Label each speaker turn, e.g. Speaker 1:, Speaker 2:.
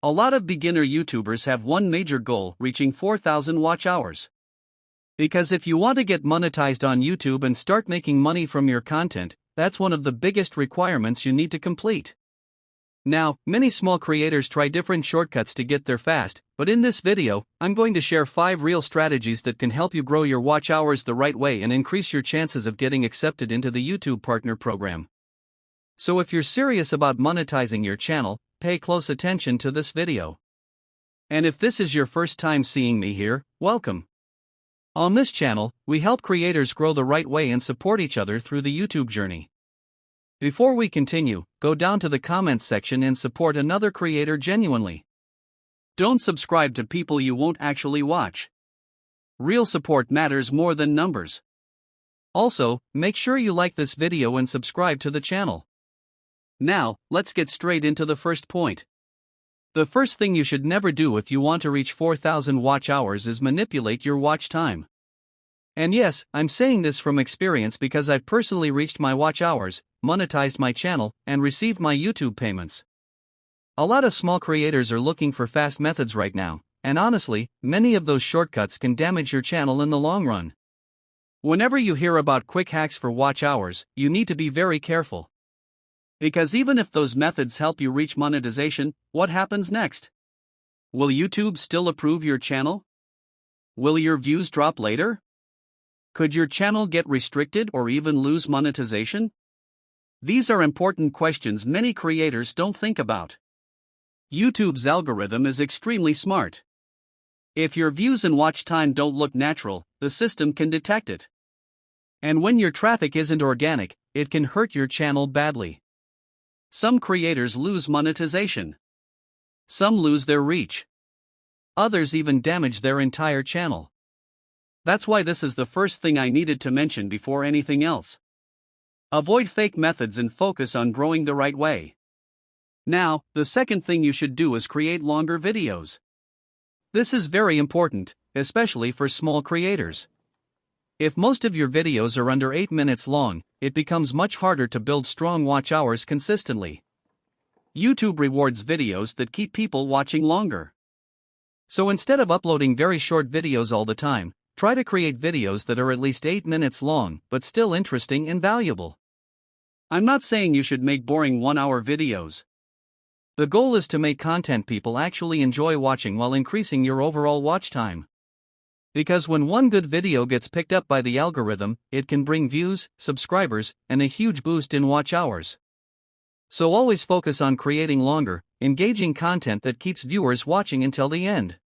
Speaker 1: A lot of beginner YouTubers have one major goal: reaching 4,000 watch hours. Because if you want to get monetized on YouTube and start making money from your content, that's one of the biggest requirements you need to complete. Now, many small creators try different shortcuts to get there fast, but in this video, I'm going to share 5 real strategies that can help you grow your watch hours the right way and increase your chances of getting accepted into the YouTube Partner Program. So if you're serious about monetizing your channel, pay close attention to this video. And if this is your first time seeing me here, welcome. On this channel, we help creators grow the right way and support each other through the YouTube journey. Before we continue, go down to the comments section and support another creator genuinely. Don't subscribe to people you won't actually watch. Real support matters more than numbers. Also, make sure you like this video and subscribe to the channel. Now, let's get straight into the first point. The first thing you should never do if you want to reach 4,000 watch hours is manipulate your watch time. And yes, I'm saying this from experience because I've personally reached my watch hours, monetized my channel, and received my YouTube payments. A lot of small creators are looking for fast methods right now, and honestly, many of those shortcuts can damage your channel in the long run. Whenever you hear about quick hacks for watch hours, you need to be very careful. Because even if those methods help you reach monetization, what happens next? Will YouTube still approve your channel? Will your views drop later? Could your channel get restricted or even lose monetization? These are important questions many creators don't think about. YouTube's algorithm is extremely smart. If your views and watch time don't look natural, the system can detect it. And when your traffic isn't organic, it can hurt your channel badly. Some creators lose monetization. Some lose their reach. Others even damage their entire channel. That's why this is the first thing I needed to mention before anything else. Avoid fake methods and focus on growing the right way. Now, the second thing you should do is create longer videos. This is very important, especially for small creators. If most of your videos are under 8 minutes long, it becomes much harder to build strong watch hours consistently. YouTube rewards videos that keep people watching longer. So instead of uploading very short videos all the time, try to create videos that are at least 8 minutes long but still interesting and valuable. I'm not saying you should make boring 1-hour videos. The goal is to make content people actually enjoy watching while increasing your overall watch time. Because when one good video gets picked up by the algorithm, it can bring views, subscribers, and a huge boost in watch hours. So always focus on creating longer, engaging content that keeps viewers watching until the end.